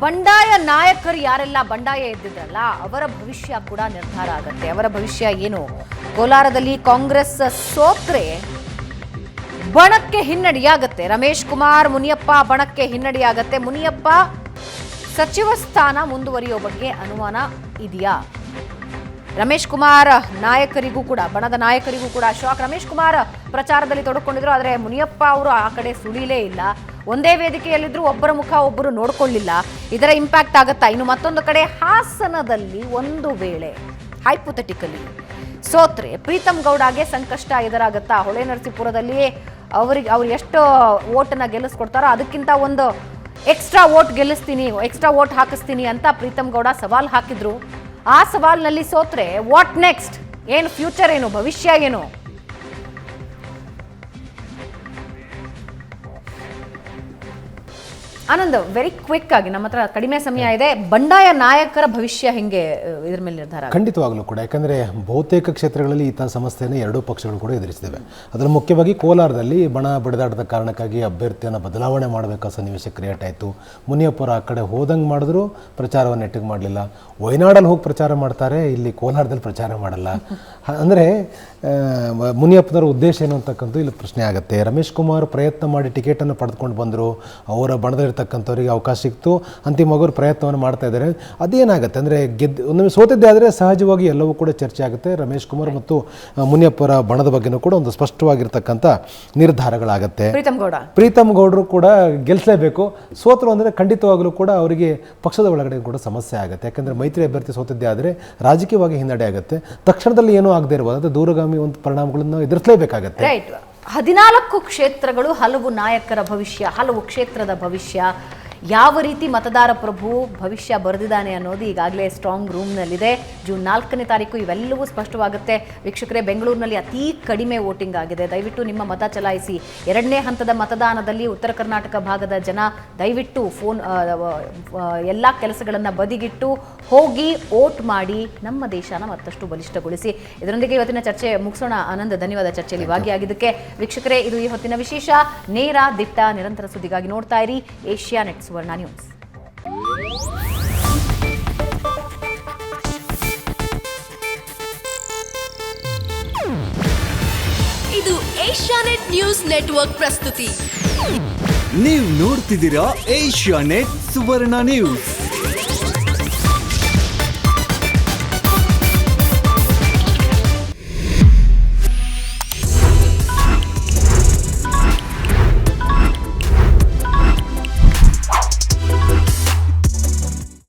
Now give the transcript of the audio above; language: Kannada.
ಬಂಡಾಯ ನಾಯಕರು ಯಾರೆಲ್ಲ ಬಂಡಾಯ ಎದ್ದಿದ್ರಲ್ಲ ಅವರ ಭವಿಷ್ಯ ಕೂಡ ನಿರ್ಧಾರ ಆಗುತ್ತೆ. ಅವರ ಭವಿಷ್ಯ ಏನು? ಕೋಲಾರದಲ್ಲಿ ಕಾಂಗ್ರೆಸ್ ಸೋತ್ರೆ ಬಣಕ್ಕೆ ಹಿನ್ನಡೆಯಾಗತ್ತೆ. ರಮೇಶ್ ಕುಮಾರ್ ಮುನಿಯಪ್ಪ ಬಣಕ್ಕೆ ಹಿನ್ನಡೆಯಾಗತ್ತೆ. ಮುನಿಯಪ್ಪ ಸಚಿವ ಸ್ಥಾನ ಮುಂದುವರಿಯೋ ಬಗ್ಗೆ ಅನುಮಾನ ಇದೆಯಾ? ರಮೇಶ್ ಕುಮಾರ್ ನಾಯಕರಿಗೂ ಕೂಡ ಬಣದ ನಾಯಕರಿಗೂ ಕೂಡ ಶಾಕ್. ರಮೇಶ್ ಕುಮಾರ್ ಪ್ರಚಾರದಲ್ಲಿ ತೊಡಕೊಂಡಿದ್ರು, ಆದರೆ ಮುನಿಯಪ್ಪ ಅವರು ಆ ಕಡೆ ಸುಳಿಲೇ ಇಲ್ಲ. ಒಂದೇ ವೇದಿಕೆಯಲ್ಲಿದ್ರು, ಒಬ್ಬರ ಮುಖ ಒಬ್ಬರು ನೋಡ್ಕೊಳ್ಳಿಲ್ಲ. ಇದರ ಇಂಪ್ಯಾಕ್ಟ್ ಆಗುತ್ತಾ? ಇನ್ನು ಮತ್ತೊಂದು ಕಡೆ ಹಾಸನದಲ್ಲಿ ಒಂದು ವೇಳೆ ಹೈಪೋಥೆಟಿಕಲಿ ಸೋತ್ರೆ ಪ್ರೀತಮ್ ಗೌಡಗೆ ಸಂಕಷ್ಟ ಎದುರಾಗುತ್ತಾ? ಹೊಳೆನರಸೀಪುರದಲ್ಲಿ ಅವ್ರು ಎಷ್ಟು ಓಟನ್ನ ಗೆಲ್ಲಿಸ್ಕೊಡ್ತಾರೋ ಅದಕ್ಕಿಂತ ಒಂದು ಎಕ್ಸ್ಟ್ರಾ ಓಟ್ ಗೆಲ್ಲಿಸ್ತೀನಿ, ಎಕ್ಸ್ಟ್ರಾ ಓಟ್ ಹಾಕಿಸ್ತೀನಿ ಅಂತ ಪ್ರೀತಮ್ ಗೌಡ ಸವಾಲ್ ಹಾಕಿದ್ರು. ಆ ಸವಾಲ್ನಲ್ಲಿ ಸೋತ್ರೆ ವಾಟ್ ನೆಕ್ಸ್ಟ್? ಏನು ಫ್ಯೂಚರ್, ಏನು ಭವಿಷ್ಯ ಏನು? ಆನಂದ್, ವೆರಿ ಕ್ವಿಕ್ ಆಗಿ, ನಮ್ಮ ಹತ್ರ ಕಡಿಮೆ ಸಮಯ ಇದೆ. ಬಂಡಾಯ ನಾಯಕರ ಭವಿಷ್ಯ ಹೆಂಗೆ ಇದ್ರ ಮೇಲೆ ನಿರ್ಧಾರ? ಖಂಡಿತವಾಗ್ಲೂ ಕೂಡ, ಯಾಕಂದರೆ ಬಹುತೇಕ ಕ್ಷೇತ್ರಗಳಲ್ಲಿ ಈ ಸಮಸ್ಯೆಯನ್ನು ಎರಡೂ ಪಕ್ಷಗಳು ಕೂಡ ಎದುರಿಸಿದ್ದೇವೆ. ಅದರಲ್ಲಿ ಮುಖ್ಯವಾಗಿ ಕೋಲಾರದಲ್ಲಿ ಬಣ ಬಡಿದಾಟದ ಕಾರಣಕ್ಕಾಗಿ ಅಭ್ಯರ್ಥಿಯನ್ನು ಬದಲಾವಣೆ ಮಾಡಬೇಕಾದ ಸನ್ನಿವೇಶ ಕ್ರಿಯೇಟ್ ಆಯಿತು. ಮುನಿಯಪ್ಪರು ಆ ಕಡೆ ಹೋದಂಗೆ ಮಾಡಿದ್ರು, ಪ್ರಚಾರವನ್ನು ನೆಟ್ಟಿಗೆ ಮಾಡಲಿಲ್ಲ. ವಯನಾಡಲ್ಲಿ ಹೋಗಿ ಪ್ರಚಾರ ಮಾಡ್ತಾರೆ, ಇಲ್ಲಿ ಕೋಲಾರದಲ್ಲಿ ಪ್ರಚಾರ ಮಾಡಲ್ಲ. ಅಂದರೆ ಮುನಿಯಪ್ಪನವರ ಉದ್ದೇಶ ಏನು ಅಂತಕ್ಕಂಥ ಇಲ್ಲಿ ಪ್ರಶ್ನೆ ಆಗುತ್ತೆ. ರಮೇಶ್ ಕುಮಾರ್ ಪ್ರಯತ್ನ ಮಾಡಿ ಟಿಕೆಟನ್ನು ಪಡೆದುಕೊಂಡು ಬಂದರು, ಅವರ ಬಣದಲ್ಲಿರ್ತಕ್ಕಂಥವ್ರಿಗೆ ಅವಕಾಶ ಸಿಕ್ತು, ಅಂತಿಮವಾಗಿ ಪ್ರಯತ್ನವನ್ನು ಮಾಡ್ತಾ ಇದ್ದಾರೆ. ಅದೇನಾಗುತ್ತೆ ಅಂದರೆ ಒಮ್ಮೆ ಸೋತಿದ್ದೆ ಆದರೆ ಸಹಜವಾಗಿ ಎಲ್ಲವೂ ಕೂಡ ಚರ್ಚೆ ಆಗುತ್ತೆ. ರಮೇಶ್ ಕುಮಾರ್ ಮತ್ತು ಮುನಿಯಪ್ಪರ ಬಣದ ಬಗ್ಗೆನೂ ಕೂಡ ಒಂದು ಸ್ಪಷ್ಟವಾಗಿರ್ತಕ್ಕಂಥ ನಿರ್ಧಾರಗಳಾಗುತ್ತೆ. ಪ್ರೀತಮ್ ಗೌಡರು ಕೂಡ ಗೆಲ್ಲಿಸಲೇಬೇಕು. ಸೋತರು ಅಂದರೆ ಖಂಡಿತವಾಗಲೂ ಕೂಡ ಅವರಿಗೆ ಪಕ್ಷದ ಒಳಗಡೆ ಕೂಡ ಸಮಸ್ಯೆ ಆಗುತ್ತೆ. ಯಾಕಂದರೆ ಮೈತ್ರಿ ಅಭ್ಯರ್ಥಿ ಸೋತಿದ್ದೆ ಆದರೆ ರಾಜಕೀಯವಾಗಿ ಹಿನ್ನಡೆ ಆಗುತ್ತೆ. ತಕ್ಷಣದಲ್ಲಿ ಏನೂ ಆಗದೆ ಇರಬಹುದು, ಅದು ದೂರಗಾಮಿ ಒಂದು ಪರಿಣಾಮಗಳನ್ನು ಎದುರಿಸಲೇಬೇಕಾಗತ್ತೆ. 14 ಕ್ಷೇತ್ರಗಳು, ಹಲವು ನಾಯಕರ ಭವಿಷ್ಯ, ಹಲವು ಕ್ಷೇತ್ರದ ಭವಿಷ್ಯ, ಯಾವ ರೀತಿ ಮತದಾರ ಪ್ರಭು ಭವಿಷ್ಯ ಬರೆದಿದ್ದಾನೆ ಅನ್ನೋದು ಈಗಾಗಲೇ ಸ್ಟ್ರಾಂಗ್ ರೂಮ್ನಲ್ಲಿದೆ. ಜೂನ್ 4ನೇ ತಾರೀಕು ಇವೆಲ್ಲವೂ ಸ್ಪಷ್ಟವಾಗುತ್ತೆ. ವೀಕ್ಷಕರೇ, ಬೆಂಗಳೂರಿನಲ್ಲಿ ಅತಿ ಕಡಿಮೆ ವೋಟಿಂಗ್ ಆಗಿದೆ. ದಯವಿಟ್ಟು ನಿಮ್ಮ ಮತ ಚಲಾಯಿಸಿ. 2ನೇ ಹಂತದ ಮತದಾನದಲ್ಲಿ ಉತ್ತರ ಕರ್ನಾಟಕ ಭಾಗದ ಜನ ದಯವಿಟ್ಟು ಎಲ್ಲ ಕೆಲಸಗಳನ್ನು ಬದಿಗಿಟ್ಟು ಹೋಗಿ ವೋಟ್ ಮಾಡಿ ನಮ್ಮ ದೇಶನ ಮತ್ತಷ್ಟು ಬಲಿಷ್ಠಗೊಳಿಸಿ. ಇದರೊಂದಿಗೆ ಇವತ್ತಿನ ಚರ್ಚೆ ಮುಗಿಸೋಣ. ಆನಂದ್, ಧನ್ಯವಾದ ಚರ್ಚೆಯಲ್ಲಿ ಭಾಗಿಯಾಗಿದ್ದಕ್ಕೆ. ವೀಕ್ಷಕರೇ, ಇದು ಈ ಹೊತ್ತಿನ ವಿಶೇಷ. ನೇರ, ದಿಟ್ಟ, ನಿರಂತರ ಸುದ್ದಿಗಾಗಿ ನೋಡ್ತಾ ಇರಿ ಏಷ್ಯಾನೆಟ್ ಸುವರ್ಣ ನ್ಯೂಸ್. ಇದು ಏಷ್ಯಾನೆಟ್ ನ್ಯೂಸ್ ನೆಟ್ವರ್ಕ್ ಪ್ರಸ್ತುತಿ. ನೀವು ನೋಡ್ತಿದ್ದೀರಾ ಏಷ್ಯಾನೆಟ್ ಸುವರ್ಣ ನ್ಯೂಸ್.